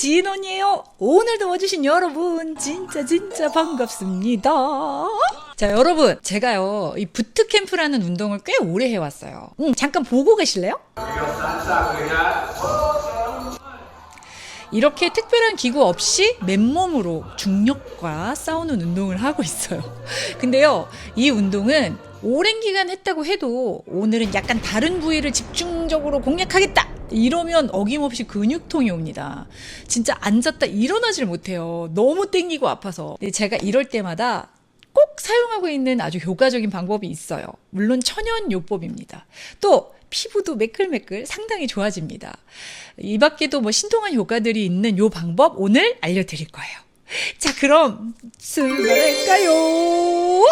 지인 언니예요. 오늘도 와주신 여러분 진짜 반갑습니다. 자, 여러분, 제가요 이 부트캠프라는 운동을 꽤 오래 해왔어요. 잠깐 보고 계실래요? 이렇게 특별한 기구 없이 맨몸으로 중력과 싸우는 운동을 하고 있어요. 근데요, 이 운동은 오랜 기간 했다고 해도 오늘은 약간 다른 부위를 집중적으로 공략하겠다 이러면 어김없이 근육통이 옵니다. 진짜 앉았다 일어나질 못해요. 너무 땡기고 아파서. 제가 이럴 때마다 꼭 사용하고 있는 아주 효과적인 방법이 있어요. 물론 천연요법입니다. 또 피부도 매끌매끌 상당히 좋아집니다. 이 밖에도 뭐 신통한 효과들이 있는 요 방법 오늘 알려드릴 거예요. 자, 그럼 출발할까요?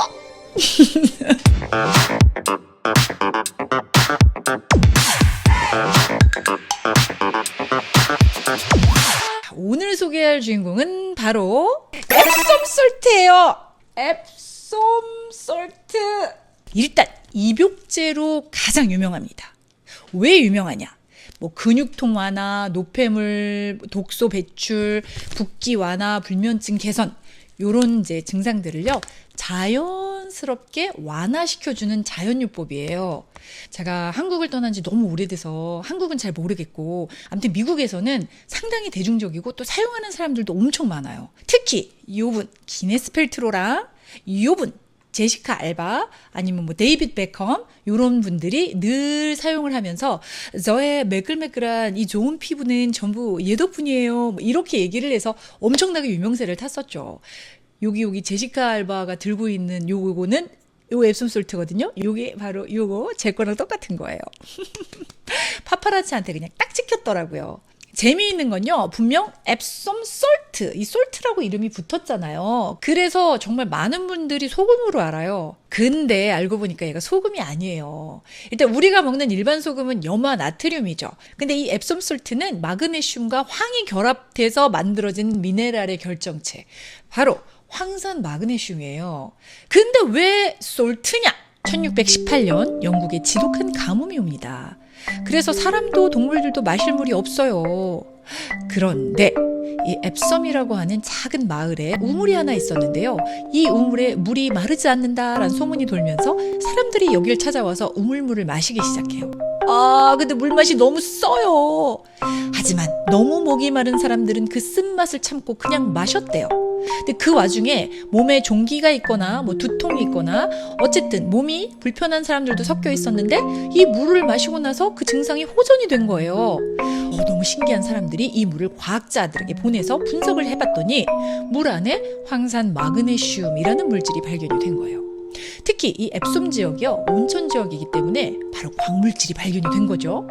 오늘 소개할 주인공은 바로 앱솜 솔트예요. 앱솜 솔트. 일단 입욕제로 가장 유명합니다. 왜 유명하냐? 뭐 근육통 완화, 노폐물, 독소 배출, 붓기 완화, 불면증 개선 요런 이제 증상들을요 자연스럽게 완화시켜주는 자연요법이에요. 제가 한국을 떠난 지 너무 오래돼서 한국은 잘 모르겠고 아무튼 미국에서는 상당히 대중적이고 또 사용하는 사람들도 엄청 많아요. 특히 요분 기네스 펠트로랑 요분 제시카 알바 아니면 뭐 데이빗 베컴 이런 분들이 늘 사용을 하면서 저의 매끌매끌한 이 좋은 피부는 전부 얘 덕분이에요. 뭐 이렇게 얘기를 해서 엄청나게 유명세를 탔었죠. 여기 제시카 알바가 들고 있는 요거는 요 앱솜 솔트거든요. 요게 바로 요거 제 거랑 똑같은 거예요. 파파라치한테 그냥 딱 찍혔더라고요. 재미있는 건요, 분명 앱솜 솔트, 이 솔트라고 이름이 붙었잖아요. 그래서 정말 많은 분들이 소금으로 알아요. 근데 알고 보니까 얘가 소금이 아니에요. 일단 우리가 먹는 일반 소금은 염화 나트륨이죠. 근데 이 앱솜 솔트는 마그네슘과 황이 결합돼서 만들어진 미네랄의 결정체. 바로 황산 마그네슘이에요. 근데 왜 솔트냐? 1618년 영국에 지독한 가뭄이 옵니다. 그래서 사람도 동물들도 마실 물이 없어요. 그런데 이 앱섬이라고 하는 작은 마을에 우물이 하나 있었는데요. 이 우물에 물이 마르지 않는다라는 소문이 돌면서 사람들이 여길 찾아와서 우물물을 마시기 시작해요. 근데 물맛이 너무 써요. 하지만 너무 목이 마른 사람들은 그 쓴맛을 참고 그냥 마셨대요. 근데 그 와중에 몸에 종기가 있거나 뭐 두통이 있거나 어쨌든 몸이 불편한 사람들도 섞여 있었는데 이 물을 마시고 나서 그 증상이 호전이 된 거예요. 너무 신기한 사람들이 이 물을 과학자들에게 보내서 분석을 해봤더니 물 안에 황산 마그네슘이라는 물질이 발견이 된 거예요. 특히 이 앱솜 지역이요 온천 지역이기 때문에 바로 광물질이 발견이 된 거죠.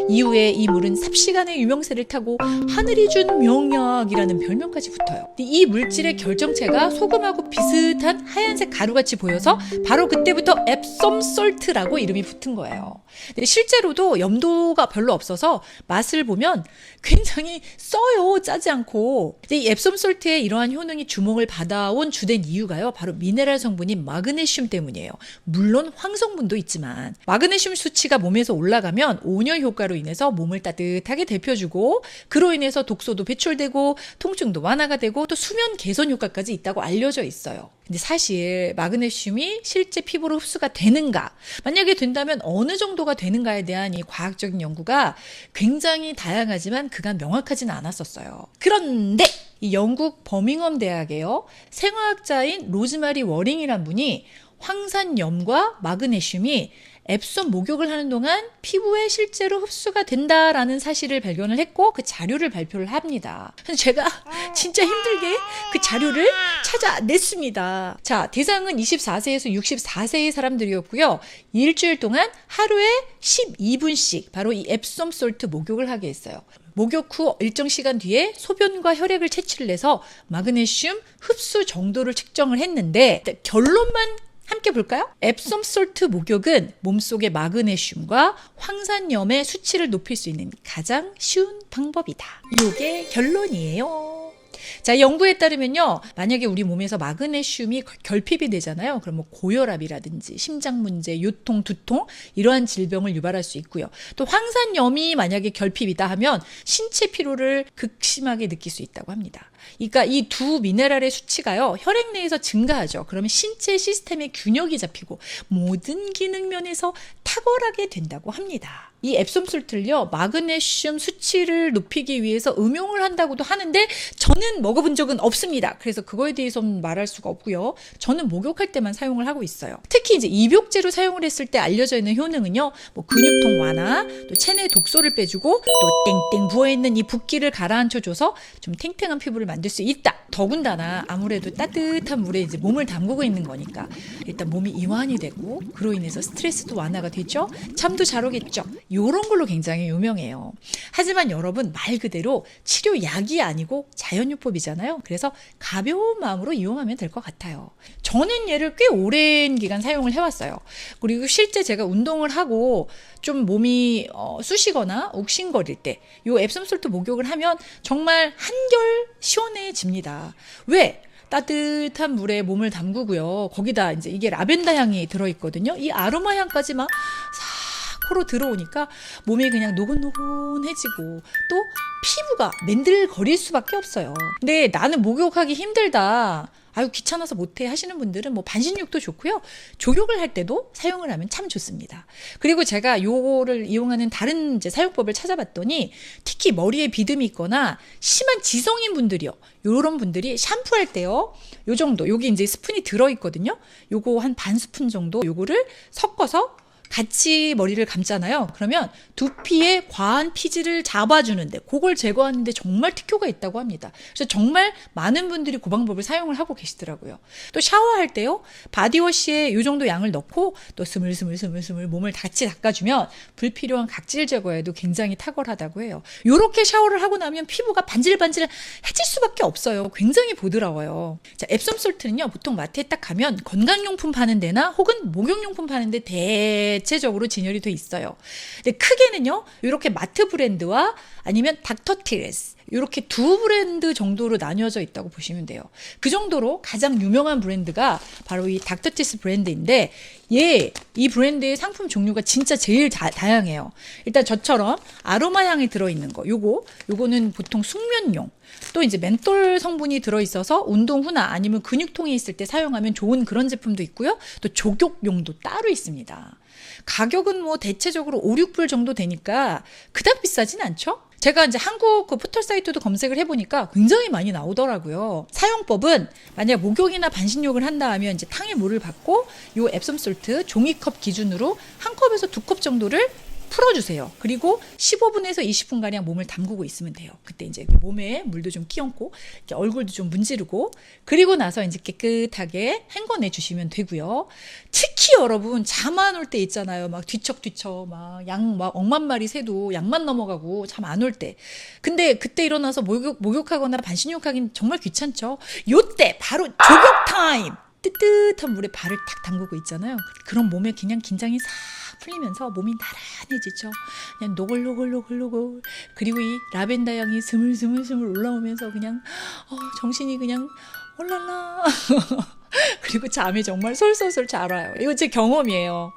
이후에 이 물은 삽시간에 유명세를 타고 하늘이 준 명약이라는 별명까지 붙어요. 이 물질의 결정체가 소금하고 비슷한 하얀색 가루같이 보여서 바로 그때부터 앱솜 솔트라고 이름이 붙은 거예요. 근데 실제로도 염도가 별로 없어서 맛을 보면 굉장히 써요. 짜지 않고. 근데 이 앱솜 솔트의 이러한 효능이 주목을 받아온 주된 이유가요 바로 미네랄 성분인 마그네슘 때문이에요. 물론 황성분도 있지만 마그네슘 수치가 몸에서 올라가면 온열 효과로 인해서 몸을 따뜻하게 데펴주고 그로 인해서 독소도 배출되고 통증도 완화가 되고 또 수면 개선 효과까지 있다고 알려져 있어요. 근데 사실 마그네슘이 실제 피부로 흡수가 되는가, 만약에 된다면 어느 정도가 되는가에 대한 이 과학적인 연구가 굉장히 다양하지만 그간 명확하지는 않았었어요. 그런데 이 영국 버밍엄 대학에요 생화학자인 로즈마리 워링이란 분이 황산염과 마그네슘이 앱솜 목욕을 하는 동안 피부에 실제로 흡수가 된다라는 사실을 발견을 했고 그 자료를 발표를 합니다. 그래서 제가 진짜 힘들게 그 자료를 찾아냈습니다. 자, 대상은 24세에서 64세의 사람들이었고요. 일주일 동안 하루에 12분씩 바로 이 앱솜 솔트 목욕을 하게 했어요. 목욕 후 일정 시간 뒤에 소변과 혈액을 채취를 해서 마그네슘 흡수 정도를 측정을 했는데 결론만 함께 볼까요? 앱솜 솔트 목욕은 몸속의 마그네슘과 황산염의 수치를 높일 수 있는 가장 쉬운 방법이다. 이게 결론이에요. 자, 연구에 따르면요, 만약에 우리 몸에서 마그네슘이 결핍이 되잖아요. 그럼 뭐 고혈압이라든지 심장 문제, 요통, 두통 이러한 질병을 유발할 수 있고요. 또 황산염이 만약에 결핍이다 하면 신체 피로를 극심하게 느낄 수 있다고 합니다. 그러니까 이 두 미네랄의 수치가요, 혈액 내에서 증가하죠. 그러면 신체 시스템의 균형이 잡히고 모든 기능 면에서 탁월하게 된다고 합니다. 이 앱솜솔트를요, 마그네슘 수치를 높이기 위해서 음용을 한다고도 하는데 저는 먹어본 적은 없습니다. 그래서 그거에 대해서는 말할 수가 없고요. 저는 목욕할 때만 사용을 하고 있어요. 특히 이제 입욕제로 사용을 했을 때 알려져 있는 효능은요, 뭐 근육통 완화, 또 체내 독소를 빼주고 또 땡땡 부어있는 이 붓기를 가라앉혀줘서 좀 탱탱한 피부를 만들 수 있다. 더군다나 아무래도 따뜻한 물에 이제 몸을 담그고 있는 거니까 일단 몸이 이완이 되고 그로 인해서 스트레스도 완화가 되죠. 잠도 잘 오겠죠. 요런 걸로 굉장히 유명해요. 하지만 여러분, 말 그대로 치료약이 아니고 자연요법이잖아요. 그래서 가벼운 마음으로 이용하면 될 것 같아요. 저는 얘를 꽤 오랜 기간 사용을 해왔어요. 그리고 실제 제가 운동을 하고 좀 몸이 쑤시거나 욱신거릴 때 요 앱솜솔트 목욕을 하면 정말 한결 시원해집니다. 왜? 따뜻한 물에 몸을 담그고요. 거기다 이제 이게 라벤더 향이 들어있거든요. 이 아로마 향까지 막 코로 들어오니까 몸이 그냥 노곤노곤해지고 또 피부가 맨들거릴 수밖에 없어요. 근데 나는 목욕하기 힘들다, 아유 귀찮아서 못해 하시는 분들은 뭐 반신욕도 좋고요. 족욕을 할 때도 사용을 하면 참 좋습니다. 그리고 제가 요거를 이용하는 다른 이제 사용법을 찾아봤더니 특히 머리에 비듬이 있거나 심한 지성인 분들이요, 요런 분들이 샴푸할 때요, 요 정도, 여기 이제 스푼이 들어있거든요. 요거 한 반 스푼 정도 요거를 섞어서 같이 머리를 감잖아요. 그러면 두피에 과한 피지를 잡아주는데, 그걸 제거하는데 정말 특효가 있다고 합니다. 그래서 정말 많은 분들이 그 방법을 사용을 하고 계시더라고요. 또 샤워할 때요, 바디워시에 이 정도 양을 넣고 또 스물스물 몸을 같이 닦아주면 불필요한 각질 제거에도 굉장히 탁월하다고 해요. 요렇게 샤워를 하고 나면 피부가 반질반질해질 수밖에 없어요. 굉장히 부드러워요. 자, 앱솜솔트는요, 보통 마트에 딱 가면 건강용품 파는 데나 혹은 목욕용품 파는 데 대체적으로 진열이 돼 있어요. 근데 크게는요, 이렇게 마트 브랜드와 아니면 닥터티레스, 이렇게 두 브랜드 정도로 나뉘어져 있다고 보시면 돼요. 그 정도로 가장 유명한 브랜드가 바로 이 닥터티스 브랜드인데, 이 브랜드의 상품 종류가 진짜 제일 다양해요. 일단 저처럼 아로마 향이 들어있는 거, 요거는 보통 숙면용, 또 이제 멘톨 성분이 들어있어서 운동 후나 아니면 근육통이 있을 때 사용하면 좋은 그런 제품도 있고요. 또 족욕용도 따로 있습니다. 가격은 뭐 대체적으로 5, 6불 정도 되니까 그닥 비싸진 않죠? 제가 이제 한국 그 포털 사이트도 검색을 해보니까 굉장히 많이 나오더라고요. 사용법은 만약 목욕이나 반신욕을 한다 하면 이제 탕에 물을 받고 요 앱솜솔트 종이컵 기준으로 한 컵에서 2컵 정도를 풀어주세요. 그리고 15분에서 20분가량 몸을 담그고 있으면 돼요. 그때 이제 몸에 물도 좀 끼얹고 얼굴도 좀 문지르고, 그리고 나서 이제 깨끗하게 헹궈내 주시면 되고요. 특히 여러분, 잠 안 올 때 있잖아요. 막 뒤척뒤척 막 억만 마리 새도 양만 넘어가고 잠 안 올 때. 근데 그때 일어나서 목욕하거나 반신욕하긴 정말 귀찮죠. 요때 바로 족욕 타임! 뜨뜻한 물에 발을 탁 담그고 있잖아요. 그럼 몸에 그냥 긴장이 싹 풀리면서 몸이 나란해지죠. 그냥 노골노골노골노골. 그리고 이 라벤더 향이 스물스물 올라오면서 그냥 정신이 그냥 올랄라. 그리고 잠이 정말 솔솔솔 잘 와요. 이거 제 경험이에요.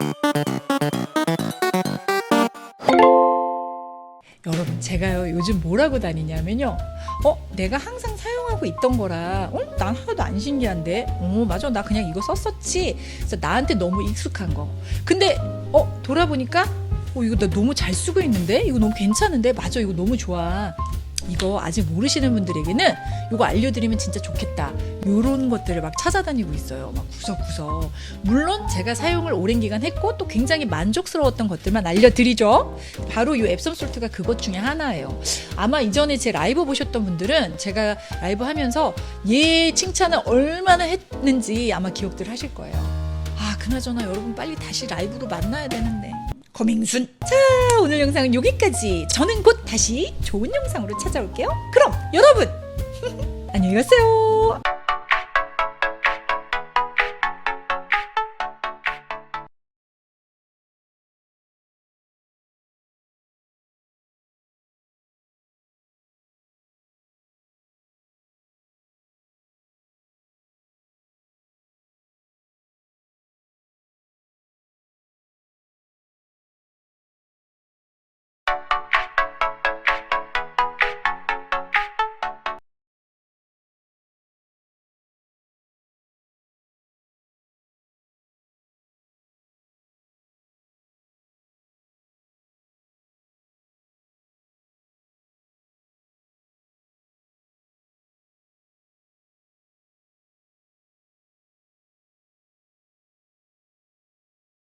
여러분, 제가요 요즘 뭐라고 다니냐면요, 내가 항상 사용하고 있던 거라 난 하나도 안 신기한데, 맞아, 나 그냥 이거 썼었지. 그래서 나한테 너무 익숙한 거. 근데 돌아보니까 이거 나 너무 잘 쓰고 있는데, 이거 너무 괜찮은데, 맞아, 이거 너무 좋아. 이거 아직 모르시는 분들에게는 이거 알려드리면 진짜 좋겠다, 요런 것들을 막 찾아다니고 있어요. 막 구석구석. 물론 제가 사용을 오랜 기간 했고 또 굉장히 만족스러웠던 것들만 알려드리죠. 바로 이 앱솜솔트가 그것 중에 하나예요. 아마 이전에 제 라이브 보셨던 분들은 제가 라이브 하면서 얘 칭찬을 얼마나 했는지 아마 기억들 하실 거예요. 그나저나 여러분, 빨리 다시 라이브로 만나야 되는데. 거밍순. 자, 오늘 영상은 여기까지. 저는 곧 다시 좋은 영상으로 찾아올게요. 그럼 여러분 안녕히 가세요.